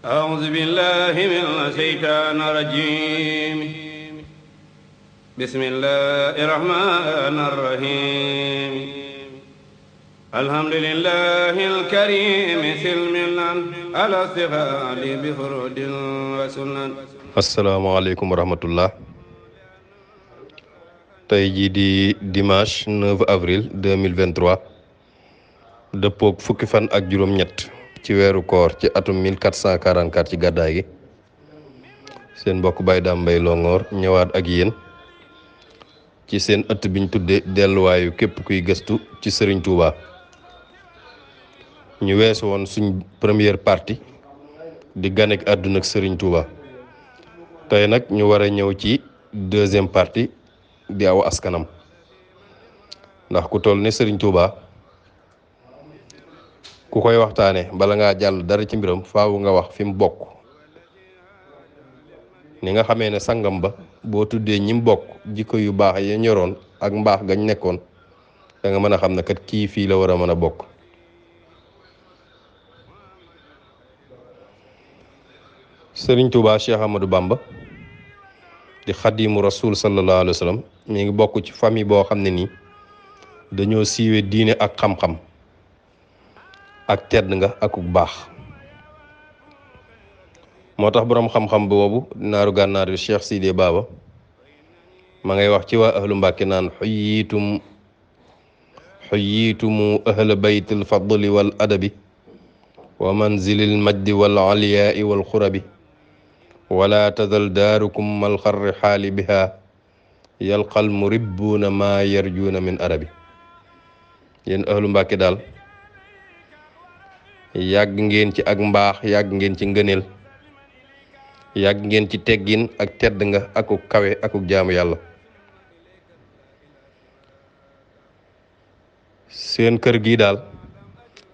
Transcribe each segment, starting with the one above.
أعوذ بالله من الشيطان الرجيم بسم الله الرحمن الرحيم الحمد لله الكريم سلمنا على استغال بفرود وسنن. asalaamaaleykum wa rahmatullah. tey jii di dimanche 9 avril 2023 dëppoog fukki fan ak juróom-ñett ci weeru koor ci atum 1444 ci gàddaay gi. seen mbokk Baye Dame Mbaye Longhor ñëwaat ak yéen ci seen ëtt biñ tudde delluwaayu képp kuy gëstu ci Serigne Touba. ñu weesu woon suñ première partie di ganek àdduna ak Serigne Touba. tey nag ñu war a ñëw ci deuxième partie di aw askanam, ndax ku toll ni Serigne Touba ku koy waxtaane bala ngaa jàll dara ci mbiram faawu nga wax fi mu bokk. ni nga xamee ne sangam ba boo tuddee ñi mu bokk jikko yu baax ya ñoroon ak mbaax gañ nekkoon da nga mën a xam ne kat kii fii la war a mën a bokk. Serigne Touba Cheikh Ahmadou Bamba di xadimu rasul sallallahu alayhi wa sallam mi ngi bokk ci famille boo xam ne nii dañoo siiwe diine ak xam-xam ak tedd nga akuk baax. moo tax boroom xam-xam boobu naaru gànnaar yu Cheikh Sidé Baba ma ngay wax ci waa ahlu Mbàkke naan xuyitumu ahla baytil fadli wal adabi wa manzilil majdi wal aliyaai wal xurabi wala tazal daarukum mal xarri xaali biha yalqal muribbuuna maa yarjuuna min arabi. yéen ahlu Mbàkke daal yàgg ngeen ci ak mbaax, yàgg ngeen ci ngëneel, yàgg ngeen ci teggin ak tedd nga akuk kawe akuk jaamu yàlla. seen kër gi daal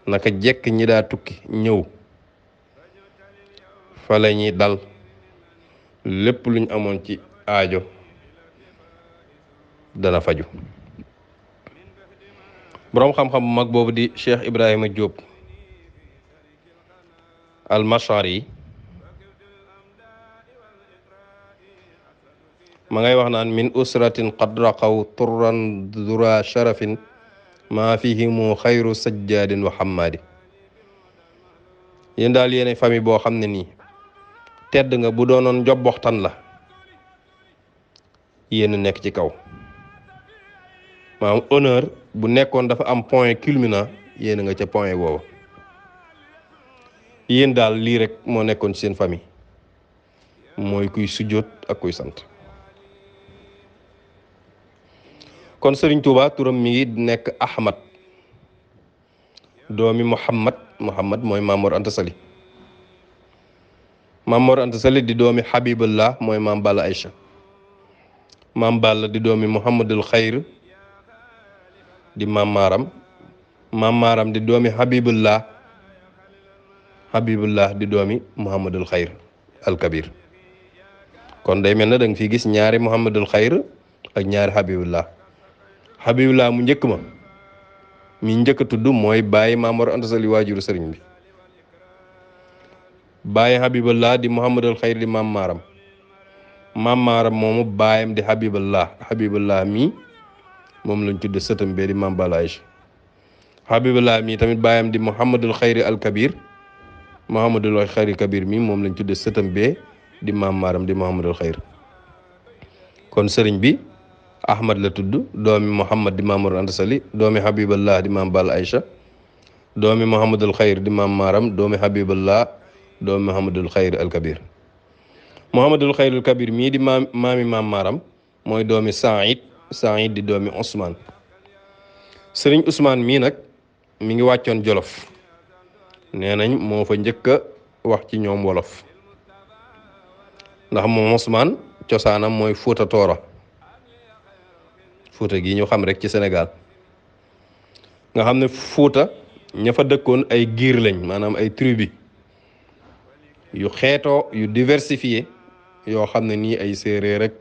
naka jekk ñi daa tukki ñëw fa la ñuy dal, lépp luñ amoon ci aajo dana faju. boroom xam-xam bu mag boobu di Cheikh Ibrahima Diop al-Mashari ma ngay wax naan min usratin qad raqaw turran dura sharafin maa fihimu xayru sajjaadin wa xammaadi. yéen daal yéene famille boo xam ne nii tedd nga bu doonoon njobboxtan la yéen nekk ci kaw, maanaam honneur bu nekkoon dafa am point culminant yéen nga ca point boobu. yéen daal lii rek moo nekkoon ci seen famille, mooy kuy sujjóot ak kuy sant. kon Serigne Touba turam mi ngi nekk Ahmad doomi Muhammad mooy Maam Mor Anta Sali. Maam Mor Anta Sali di doomi Habibullah mooy Maam Balla Aïcha. Maam Balla di doomi Muhammadul Xayr di Maam Maaram. Maam Maaram di doomi Habibullah di doomi Muhammadul Xayr al Kabir. kon day mel na da nga fi gis ñaari Muhammadul Xayr ak ñaari Habibullah mu njëkk ma mi njëkk a tudd mooy bàyyi Maam Mor Anta Sali waajuru sëriñ bi. bàyyi Habibullah di Muhammadul Xayr di Maam Maaram. Maam Maaram moomu baayam di Habibullah mi moom lañ tudde sëtam bee di Maam Balla Aïcha. Habibullah mi tamit baayam di Muhammadul Xayr al Kabir. Muhammadul Xayr Kabir mi moom lañ tudde sëtam bee di Maam Maaram di Muhammadul Xayr. kon sëriñ bi Ahmad la tudd, doomi Muhammad di Maam Mor Anta Sali, doomi Habibullah di Maam Balla Aïcha, doomi Muhammadul Xayr di Maam Maaram, doomi Habibullah, doomi Muhammadul Xayr al Kabir. Muhammadul Xayr al Kabir mii di maami Maam Maaram mooy doomi Saïd di doomi Ousmane. Sëriñ Ousmane mii nag mi ngi wàccoon Jolof, nee nañ moo fa njëkk a wax ci ñoom wolof, ndax moom Ousmane cosaanam mooy Fuuta Tooro. Fuuta gi ñu xam rek ci Sénégal nga xam ne Fuuta ña fa dëkkoon ay giir lañ, maanaam ay tribu yu xeetoo yu diversifié yoo xam ne nii ay séeréer rek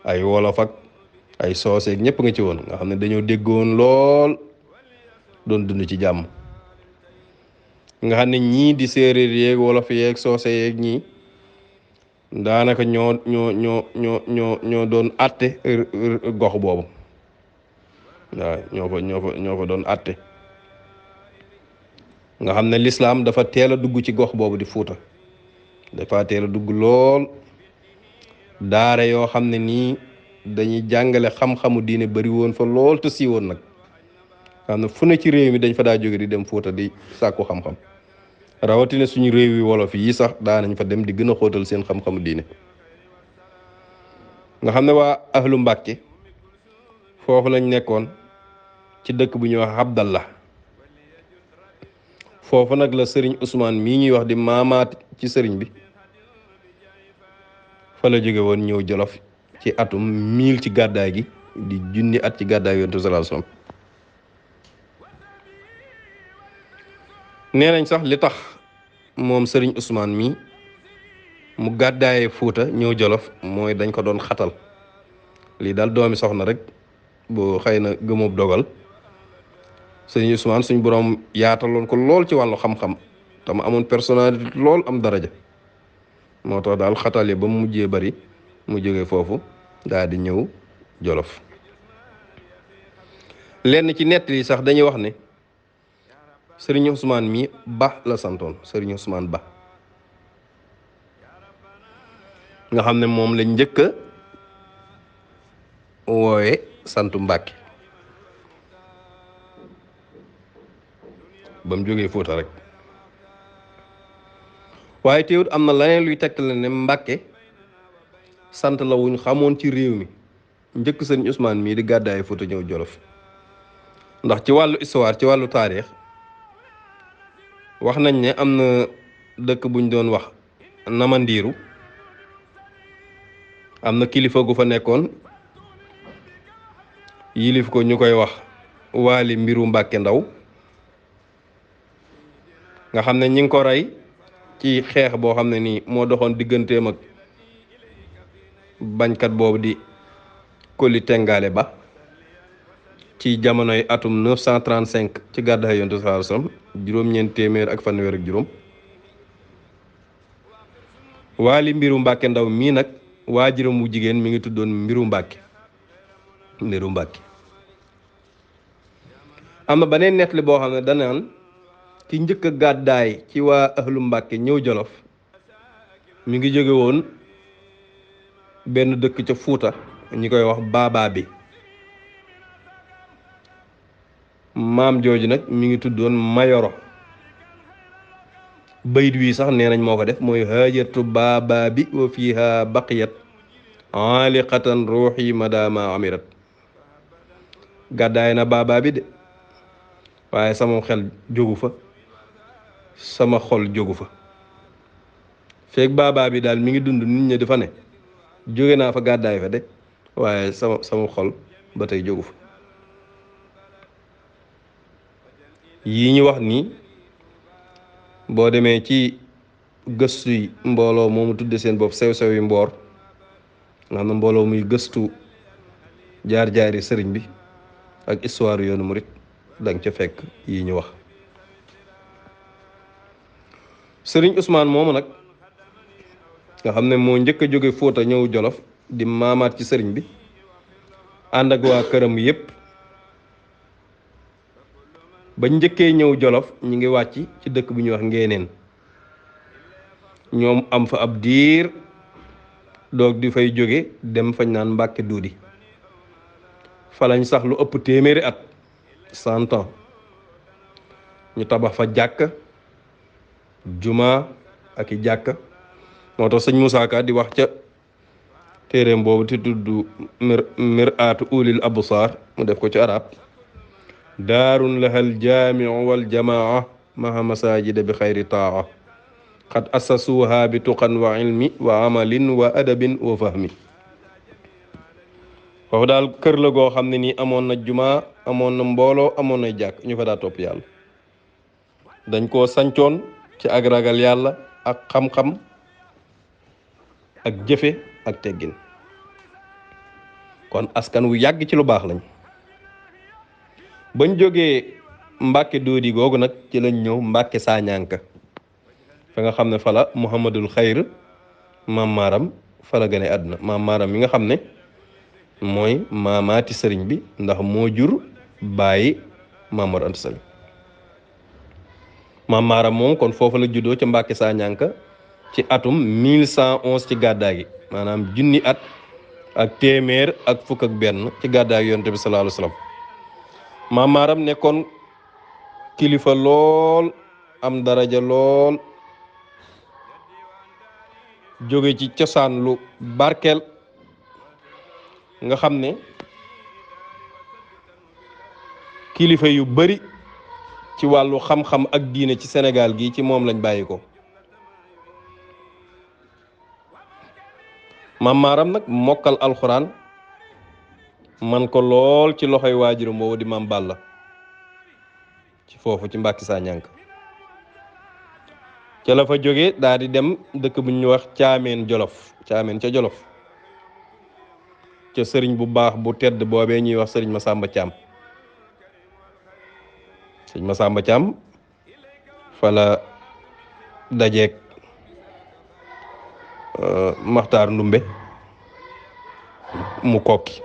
ay wolof ak ay soose ak ñëpp nga ci woon, nga xam ne dañoo déggoon lool doon dund ci jàmm. nga xam ne ñii di séeréer yeeg wolof yeeg soose yeeg ñii daanaka ñoo doon atte gox boobu waaw ñoo fa doon atte nga xam ne lislaam dafa teel a dugg ci gox boobu di Fuuta dafa teel a dugg lool daara yoo xam ne nii dañuy jàngale xam-xamu diine bari woon fa lool te siiwoon nag xam ne fu ne ci réew mi dañ fa daa jóge di dem Fuuta di sàkku xam-xam rawatina suñu réew yi wolof yi sax daanañ fa dem di gën a xóotal seen xam-xamu diine nga xam ne waa ahlu Mbàkke foofu lañ nekkoon ci dëkk bu ñuy wax Abdallah foofu nag la sëriñ Ousmane mii ñuy wax di maamaat ci sëriñ bi fa la jóge woon ñëw Jolof ci atum 1000 ci gàddaay gi di junni at ci gàddaay yonent sallallahu alayhi wasallam nee nañ sax li tax moom sëriñ Ousmane mi mu gàddaayee Fuuta ñëw Jolof mooy dañ ko doon xatal lii daal doomi soxna rek bu xëy na gëmoob dogal sëriñ Ousmane suñ borom yaataloon ko lool ci wàllu xam-xam te mu amoon personnalité lool am daraja moo tax daal xatal yi ba mu mujjee bari mu jógee foofu daal di ñëw Jolof lenn ci nett yi sax dañuy wax ne sëriñ Ousmane mi Ba la santoon sëriñ Ousmane Ba nga xam ne moom lañ njëkk a woowe santu Mbàkke ba mu jógee Fuuta rek waaye teewut am na leneen luy tegtale ne Mbàkke sant la wuñ xamoon ci réew mi njëkk sëriñ Ousmane mii di gàddaay Fuuta ñëw Jolof ndax ci wàllu histoire ci wàllu taarix wax nañ ne am na dëkk buñ doon wax Namandiiru am na kilifa gu fa nekkoon yilif ko ñu koy wax Waali Mbiru Mbàkke Ndaw nga xam ne ñi ngi ko rey ci xeex boo xam ne nii moo doxoon digganteem ak bañkat boobu di Koli Tengaale Ba ci jamonoy atum 935 ci gàddaay yonent sallallahu alayhi wasallam juróom-ñeent téeméer ak fanweer ak juróom Waali Mbiru Mbàkke Ndaw mii nag waajuram wu jigéen mi ngi tuddoon Mbiru Mbàkke am na beneen nettali boo xam ne danaan ki njëkk a gàddaay ci waa ahlu Mbàkke ñëw Jolof mi ngi jóge woon benn dëkk ca Fuuta ñi koy wax Baabaa bi maam jooju nag mi ngi tuddoon Mayoro bayit wi sax nee nañ moo ko def mooy haajatu Baabaa bi wa fiiha baqiyat aaliqatan ruuxi madama amirat gàddaay na Baabaa bi de waaye sama xel jógu fa sama xol jógu fa feeg Baabaa bi daal mi ngi dund nit ñi dafa ne jóge naa fa gàddaay fa de waaye sama xol ba tey jógu fa yii ñu wax nii boo demee ci gëstu yi mbooloo moomu tudde seen bopp sew-sew yi mboor nga xam ne mbooloo muy gëstu jaar-jaari sëriñ bi ak histoire yoonu murit danga ca fekk yii ñu wax sëriñ Ousmane moomu nag nga xam ne moo njëkk a jóge Fuuta ñëw Jolof di maamaat ci sëriñ bi ànd ak waa këram yépp ba njëkkee ñëw Jolof ñi ngi wàcc ci dëkk bu ñuy wax Ngéeneen ñoom am fa ab diir doog di fay jóge dem fañ naan Mbàkke Duudi fa lañ sax lu ëpp téeméeri at 100 ans ñu tabax fa jàkk juma ak i jàkk moo tax sëñ Moussa Ka di wax ca téeréem boobu ti tudd Mir'aatu ulil absaar mu def ko ci arab daarun lahal jaamiu wal jamaa maha masajida bi xayri taa xad assasuha bi tuqan wa ilmi wa amalin wa adabin wa fahmi foofu daal kër la goo xam ne nii amoon na juma amoon na mbooloo amoon na jàkk ñu fa daa topp yàlla dañ koo sancoon ci ak ragal yàlla ak xam-xam ak jëfe ak teggin kon askan wu yàgg ci lu baax lañ bañ jógee Mbàkke Doodi googu nag ci lañ ñëw Mbàkke Saañanka fa nga xam ne fa la Muhammadul Xayr maam maaram fa la gane àdduna maam maaram mi nga xam ne mooy maamaati sëriñ bi ndax moo jur bàyyi Maam Mor Anta Sali maam maaram moom kon foofu la juddoo ca Mbàkke Saañanka ci atum 1111 ci gàddaa gi maanaam junni at ak téeméer ak fukk ak benn ci gàddaa gi yonent bi sallallahu alayhi wa sallam maam maaram nekkoon kilifa lool am daraja lool jóge ci cosaan lu barkeel nga xam ne kilifa yu bari ci wàllu xam-xam ak diine ci Sénégal gi ci moom lañ bàyyi ko maam maaram nag mokkal alxuraan man ko lool ci loxoy waajuram boobu di maam Balla ci foofu ci Mbàkke Saañanka ca la fa jóge daal di dem dëkk bu ñuy wax Caameen Jolof Caameen ca Jolof ca sëriñ bu baax bu tedd boobee ñuy wax sëriñ Masamba Caam sëriñ Masamba Caam fa la dajeek Maxtaar Ndumbe mu kokki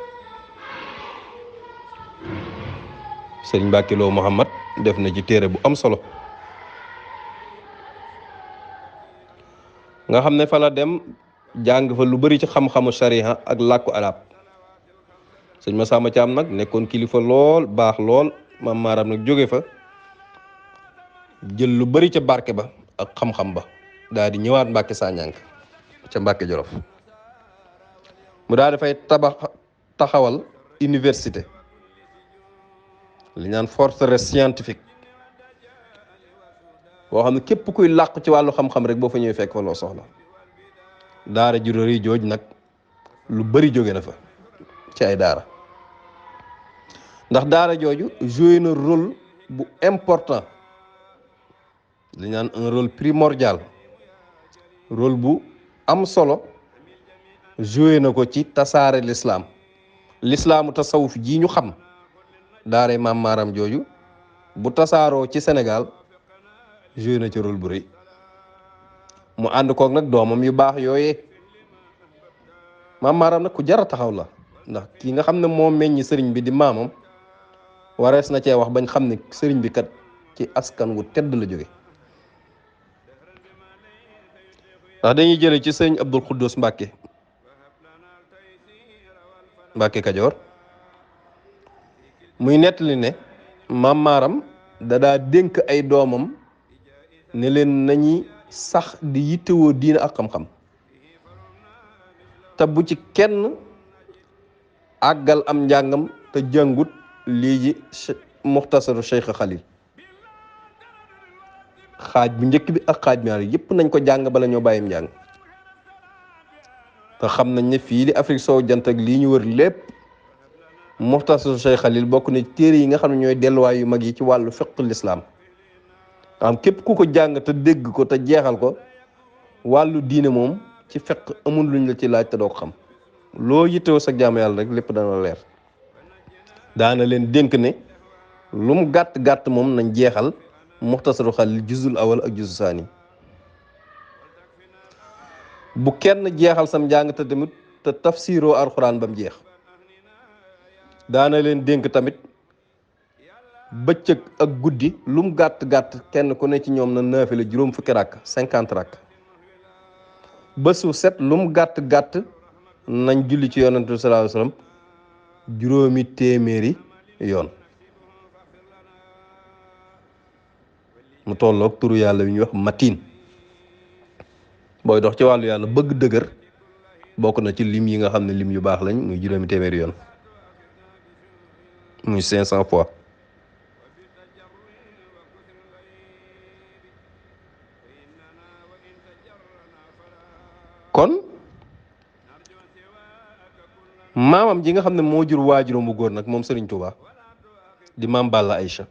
sëriñ Mbàkke Lo Muhammad def na ci téere bu am solo nga xam ne fa la dem jàng fa lu bari ci xam-xamu shariha ak làkku arab sëñ Masamba Caam nag nekkoon kilifa lool baax lool maam maaram nag jóge fa jël lu bari ca barke ba ak xam-xam ba daal di ñëwaat Mbàkke Saañanka ca Mbàkke Jolof mu daal dafay taxawal université li ñaan forteresse scientifique boo xam ne képp kuy làqu ci wàllu xam-xam rek boo fa ñëwee fekk fa loo soxla daara ju rëy jooj nag lu bari jóge na fa ci ay daara ndax daara jooju joué na rôle bu important li ñaan un rôle primordial rôle bu am solo joué na ko ci tasaare l'islaamu tasawuf ji ñu xam daara maam maaram jooju bu tasaaroo ci Sénégal joué na ci rôle bu rëy mu ànd koog nag doomam yu baax yooyee maam maaram nag ku jar a taxaw la ndax kii nga xam ne moo meññi sëriñ bi di maamam warees na cee wax bañ xam ne sëriñ bi kat ci askan wu tedd la jóge ndax dañuy jële ci sëriñ Abdul Xuddus Mbàkke Kajoor muy nettali ne maam maaram da daa dénk ay doomam ne leen nañuy sax di yittewoo diina ak xam-xam te bu ci kenn àggal am njàngam te jàngut lii ji muxtasaru Cheikh Xalil xaaj bu njëkk bi ak xaaj bi ñaar yëpp nañ ko jàng bala ñoo bàyyim njàng te xam nañ ne fii di Afrique soowu jant ak lii ñu wër lépp muxtasaru Cheikh Xalil bokk na téere yi nga xam ne ñooy delluwaay yu mag yi ci wàllu fiqhul islaam am képp ku ko jàng te dégg ko te jeexal ko wàllu diine moom ci fiqh amul luñ la ci laaj te doo ko xam loo yittewoo sa jaamu yàlla rek lépp dana leer daana leen dénk ne lu mu gàtt-gàtt moom nañ jeexal muxtasaru Xalil juzul awal ak juzu saani bu kenn jeexal sam njàng te tamit te tafsiroo alxuraan ba mu jeex daana leen dénk tamit bëccëg ak guddi lu mu gàtt-gàtt kenn ku ne ci ñoom na naafila juróom fukki rakk 50 rakk bésu set lu mu gàtt-gàtt nañ julli ci yonent bi sallallahu alayhi wasallam juróomi téeméeri yoon mu tolloog turu yàlla wi ñuy wax matin booy dox ci wàllu yàlla bëgg dëgër bokk na ci lim yi nga xam ne lim yu baax lañ muy juróomi téeméeri yoon muy 500 fois kon maamam ji nga xam ne moo jur waajuram bu góor nag moom Serigne Touba di maam Balla Aïcha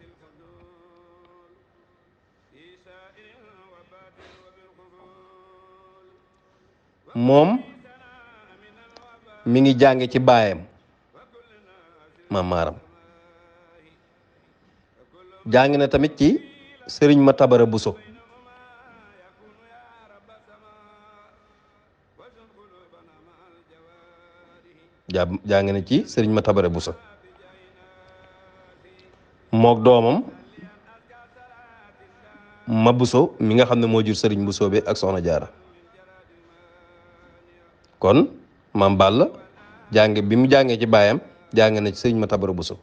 moom mi ngi jànge ci baayam maam maaram jàng na tamit ci sëriñ Matabara Buso jàng na ci sëriñ Matabara Buso mook doomam ma Buso mi nga xam ne moo jur sëriñ Buso bi ak soxna Jaara kon maam Balla jàng bi mu jàngee ci baayam jàng na ci sëriñ Matabara Buso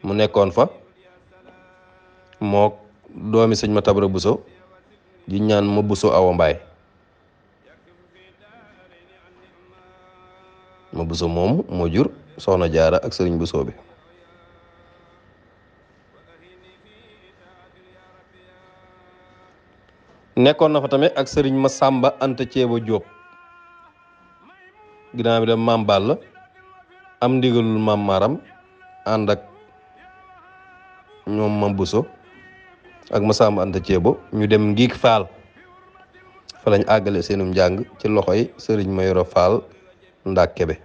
mu nekkoon fa mook doomi sëriñ Matabara Buso di ñaan ma Buso Awa Mbaay ma Buso moomu moo jur soxna Jaara ak sëriñ Buso bi nekkoon na fa tamit ak sëriñ Masamba Anta Ceeba Jóob ginnaaw bi dem maam Balla am ndigalul maam Maram ànd ak ñoom mam Buso ak Masamba Anta Ceeba ñu dem Ngiig Faal fa lañ àggale seenum njàng ci loxoy sëriñ Mayoro Faal Ndak Kebe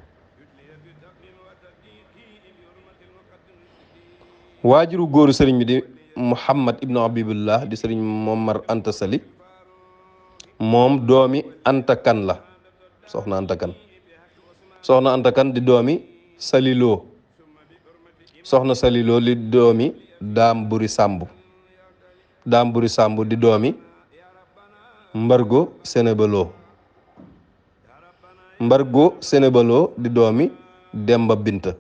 waajuru góoru sëriñ bi di Muhammad ibnu Abibullah di sëriñ Momar Anta Sali moom doomi Anta Kan la soxna Anta Kan soxna Anta Kan di doomi Saliloo soxna Saliloo di doomi Daam Buri Sàmb Daam Buri Sàmb di doomi Mbargo Senebaloo Mbargo Senebaloo di doomi Demba Binta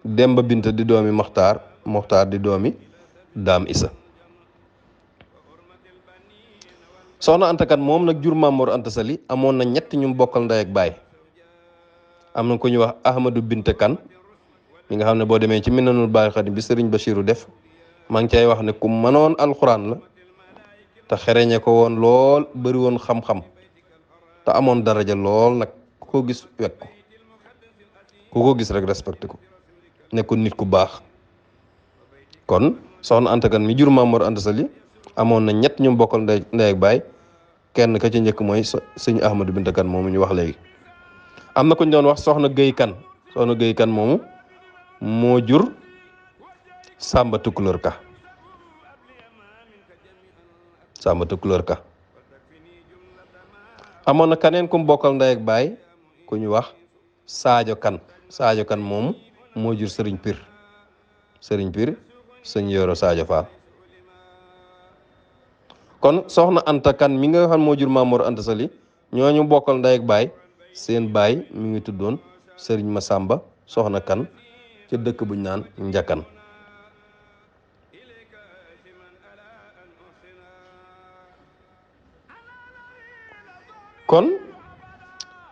Demba Binta di doomi Moxtaar Moxtaar di doomi Daam Isa soxna Anta Kan moom nag jur Mamor Anta Sali amoon na ñett ñu bokkal ndey ak baay am na ku ñuy wax Ahmadou Binta Kan mi nga xam ne boo demee ci Minanul Baay Xadim bi Sëriñ Bachiru def maa ngi cay wax ne ku mënoon alxuraan la te xereñe ko woon lool bari woon xam-xam te amoon daraja lool nag ku ko gis wekk ko ku ko gis rek respecté ko nekkoon nit ku baax kon soxna Anta Kan mi jur Mamor Anta Sali amoon na ñett ñu bokkal ndey ak baay kenn ka ci njëkk mooy sëñ Ahmadou Binta Kan moomu ñu wax léegi am na ku ñu doon wax soxna Géy Kan soxna Géy Kan moomu moo jur Sàmba Tukulóor Ka Sàmba Tukulóor Ka amoon na kaneen ku mu bokkal ndey ak baay ku ñu wax Saajo Kan Saajo Kan moomu moo jur Sëriñ Pir Sëriñ Pir sëñ Yoro Saajo Faal kon soxna Anta Kan mi nga xam moo jur Mamor Anta Sali ñooñu bokkal ndey ak baay seen baay mi ngi tuddoon Sëriñ Masamba soxna Kan ca dëkk buñ naan Njakan kon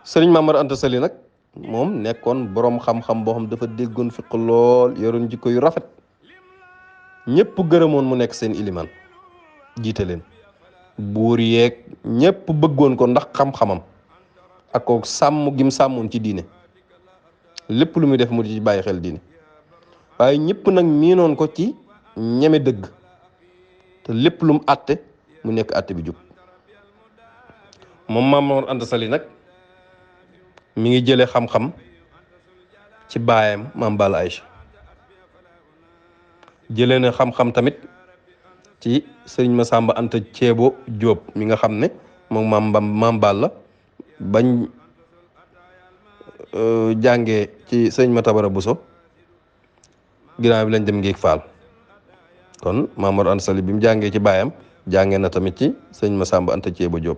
Sëriñ Mamor Anta Sali nag moom nekkoon boroom xam-xam boo xam dafa déggoon fiq lool yoroon jikko yu rafet ñépp gërëmoon mu nekk seen ilimaan jiite leen buur yeeg ñépp bëggoon ko ndax xam-xamam ak ko sàmm gim sàmmoon ci diine lépp lu muy def mu di ci bàyyi xel diine waaye ñépp nag miinoon ko ci ñeme dëgg te lépp lu mu àtte mu nekk àtte bi jub moom Mamor Anta Sali nag mi ngi jële xam-xam ci baayam Maam Balla Aysa jëlee na xam-xam tamit ci sëriñ Masamba Anta Ceebo Jóob mi nga xam ne moom Maam Balla bañ jàngee ci sëriñ Matabara Buso ginnaaw bi lañ dem Ngiig Faal kon Mamor Anta Sali bi mu jàngee ci baayam jàngee na tamit ci sëriñ Masamba Anta Ceebo Jóob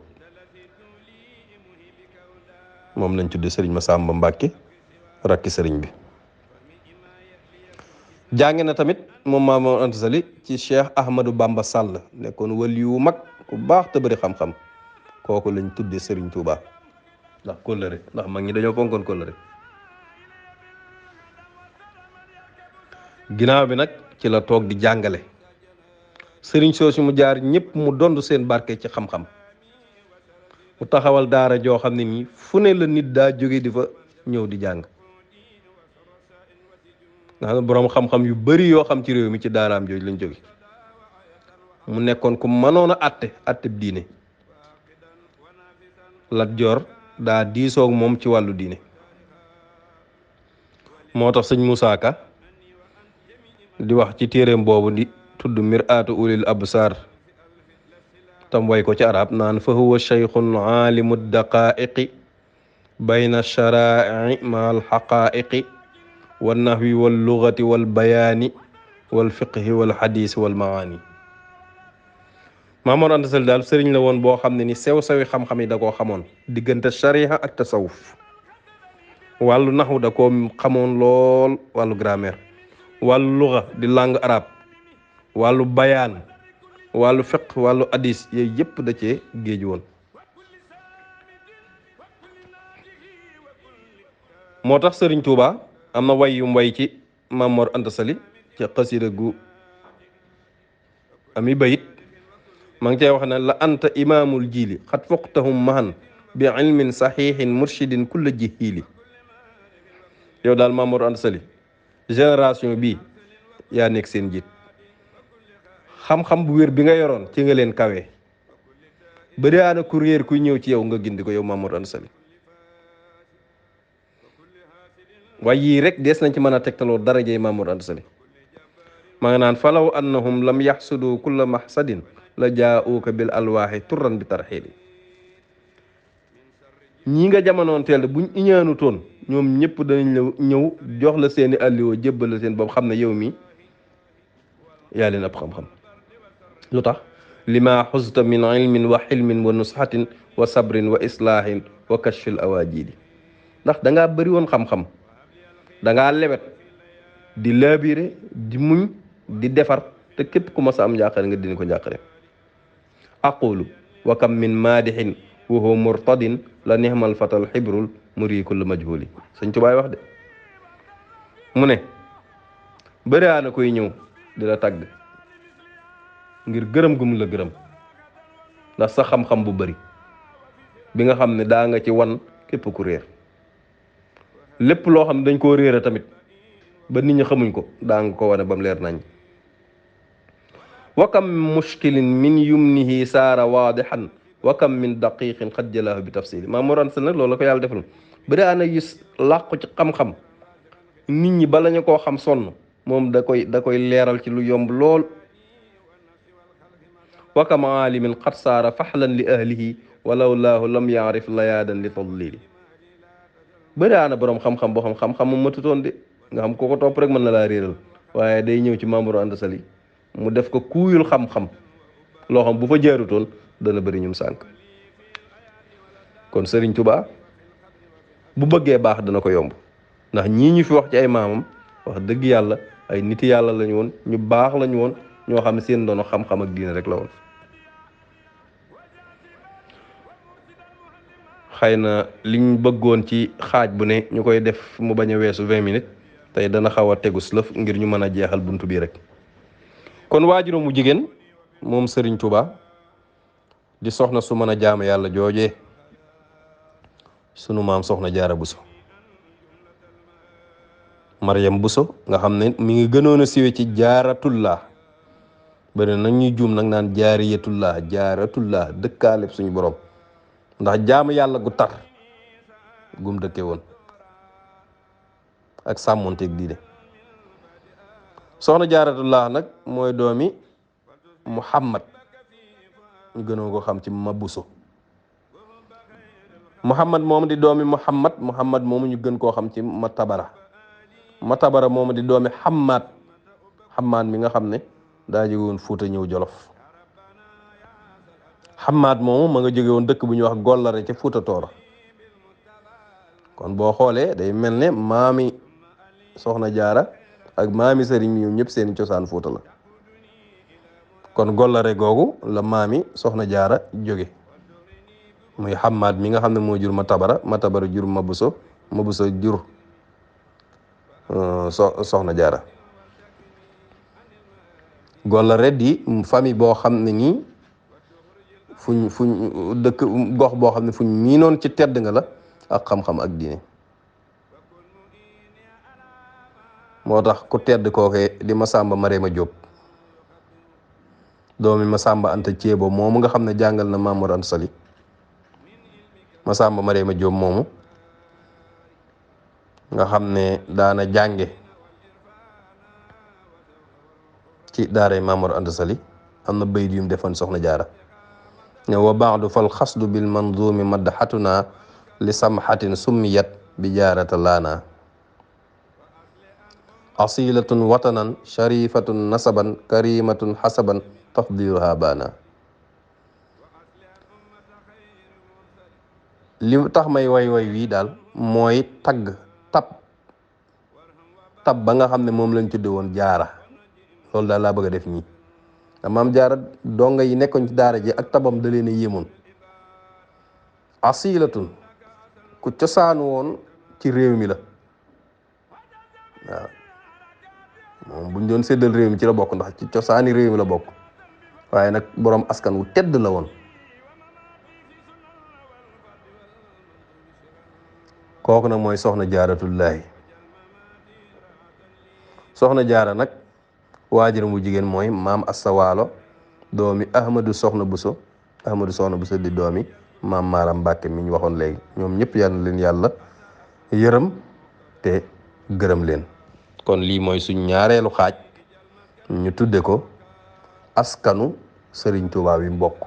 moom lañ tudde sëriñ Masamba Mbàkke rakki sëriñ bi jànge na tamit moom Mamor Anta Sali ci Cheikh Ahmadou Bamba Sall nekkoon wali wu mag ku baax te bëri xam-xam kooku lañ tuddee Serigne Touba ndax kóllëre ndax mag ñi dañoo fonkoon kóllëre ginnaaw bi nag ci la toog di jàngale Serigne soosu mu jaar ñëpp mu dond seen barke ci xam-xam mu taxawal daara joo xam ne nii fu ne la nit daa jóge di fa ñëw di jàng nga xam ne boroom xam-xam yu bari yoo xam ci réew mi ci daaraam jooju lañ jóge mu nekkoon ku mënoon a àtte diine Lat Joor daa diisoog moom ci wàllu diine moo tax sëñ Moussa Ka di wax ci téeréem boobu di tudd mir'atu ulil absar tam way ko ci arab naan fa huwa cheikhun aalimu daqaiqi bayna alsharaa'i ma alxaqaiqi wannahwi wallugati walbayaani walfiqhi walxadisi walmaani. Maamoor Anta Sali daal sëriñ la woon boo xam ne ni sew-sewi xam-xam yi da koo xamoon diggante shariha ak tasawuf. wàllu naxwu da koo xamoon lool, wàllu grammaire, wàllu luga di langue arabe, wàllu bayaan, wàllu fiqh, wàllu hadis, yooyu yëpp da cee géej woon. moo tax sëriñ Tuuba am na way yum way ci Maamoor Anta Sali ci xasida gu ami bayit ma ngi cey wax ne la anta imaamul jiili xat foqtahum mahan bi ilmin saxiixin murshidin kulla jihiili. yow daal Maamoor Anta Sali génération bii yaa nekk seen jiit, xam-xam bu wér bi nga yoroon ci nga leen kawee ba dee ana ku réer kuy ñëw ci yow nga gindi ko yow Maamoor Anta Sali. waaye yii rek dees nañ ci mën a tegtaloo darajey Maamoor Anta Sali. ma nga naan falaw annahum lam yaxsudu kulla mahsadin la jaauka bil alwaaxi turran bi tarxiili. ñii nga jamonoon teel buñ iñaanu toon ñoom ñëpp danañ la ñëw jox la seeni alliwo jébbal la seen boobu xam ne yow mi yaa leen ab xam-xam. lu tax lima xusta min ilmin wa xilmin wa nusxatin wa sabrin wa islaahin wa kashfil awaajidi. ndax dangaa bëri woon xam-xam, dangaa lewet di laabire di muñ di defar te képp ku mas a am njàqare nga dina ko njàqare. aqulu wa kam min maadixin wa huwa murtadin la nihmal fatal xibrul muri kull majhuli. Sëñ Tuubaa wax de mu ne bëriwaa na koy ñëw di la tàgg ngir gërëm gu mu la gërëm ndax sa xam-xam bu bëri bi nga xam ne daa nga ci wan képp ku réer. lépp loo xam ne dañ koo réere tamit ba nit ñi xamuñ ko daa nga ko wane ba mu leer nañ. wa kam mushkilin min yumnihi saara waadixan wa kam min daqiqin xad jalaahu bi tafsili. Maamoor Anta Sali nag loolu la ko yàlla defal bëri ana gis làqu ci xam-xam nit ñi bala ñu koo xam sonn moom da koy leeral ci lu yomb lool. wa kam aalimin xad saara faxlan li ahlihi walaw laahu lam yaarif layaadan li tadlili. bëri ana boroom xam-xam boo xam-xam moom matutoon de nga xam ko topp rek mën na laa réeral, waaye day ñëw ci Maamoor Anta Sali mu def ko kuuyul xam-xam loo xam bu fa jaarutoon dana bëri ñum sànk. kon Sëriñ Tuubaa bu bëggee baax dana ko yomb ndax ñii ñu fi wax ci ay maamam wax dëgg yàlla ay niti yàlla lañu woon, ñu baax lañu woon, ñoo xam ne seen doon xam-xam ak diine rek la woon. xëy na liñ bëggoon ci xaaj bu ne ñu koy def mu bañ a weesu 20 minutes tey dana xaw a tegu lëf ngir ñu mën a jeexal buntu bii rek. kon waajuram mu jigéen moom Sëriñ Tuubaa di soxna su mën a jaam yàlla joojee sunu maam soxna Jaara Buso, Maryam Buso nga xam ne mi ngi gënoon a siwe ci Jaaratullah. bëri nag ñuy juum nag naan Jaariyatullah, Jaaratullah dëkkaaleb suñu borom ndax jaamu yàlla gu tar gum dëkke woon ak sàmmonteeg diine. soxna Jaaratullah nag mooy doomi Muhammad ñu gënoo ko xam ci ma Buso. Muhammad moomu di doomi Muhammad moomu ñu gën koo xam ci ma Tabara moomu di doomi Hammaad mi nga xam ne daa jóge woon Fuuta ñëw Jolof. Hammaad moomu ma nga jóge woon dëkk bu ñuy wax Gollare ca Fuuta Tooro. kon boo xoolee day mel ne maami soxna Jaara ak maami sëriñ mi ñoom ñëpp seeni cosaan Fuuta la. kon Gollare googu la maami soxna Jaara jóge muy Hammaad mi nga xam ne moo jur ma Tabara jur ma Buso jur soxna Jaara. Gollare di famille boo xam ne nii fuñ dëkk gox boo xam ne fuñ miinoon ci tedd nga la ak xam-xam ak diine. moo tax ku tedd kookee di Masamba Marema Jóob doomi Masamba Anta Ceebo moomu nga xam ne jàngal na Maamoor Anta Sali. Masamba Marema Jóob moomu nga xam ne daana jànge ci daaray Maamor Anta Sali am na bayit yum defoon soxna jaara ne wa baadu fal xasdu bil manzumi madhatuna li samhatin summiyat bi jaarata laana asilatun watanan sharifatun nasaban karimatun hasaban tafdiluha baana li tax may way wii daal mooy tagg tab ba nga xam ne moom lañ tudde woon jaara loolu daal laa bëgg a def nii maam jaara donga yi nekkoon ci daara ji ak tabam da leen a yéemoon asilatun ku cosaanu woon ci réew mi la waaw moom buñ doon séddal réew mi ci la bokk ndax ci cosaani réew mi la bokk waaye nag boroom askan wu tedd la woon kooku nag mooy soxna jaaratullaahi soxna jaara nag waajuram bu jigéen mooy maam Asta Waalo doomi ahmadu soxna buso di doomi maam Maaram Mbàkke mi ñu waxoon léegi ñoom ñëpp yal na leen yàlla yërëm te gërëm leen kon lii mooy suñ ñaareelu xaaj ñu tudde ko askanu Sëriñ Tuubaa wi mbokk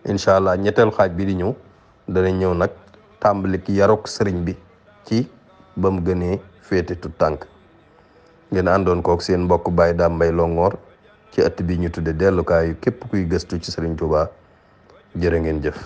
incha allah ñetteelu xaaj bi di ñëw dana ñëw nag tàmbali ki yarok sëriñ bi ci ba mu gënee féete tu tànk ngeen àndoon kook seen mbokk Baye Dame Mbaye Longhor ci ëtt bi ñu tudde dellukaayu képp kuy gëstu ci Sëriñ Tuubaa jërë ngeen jëf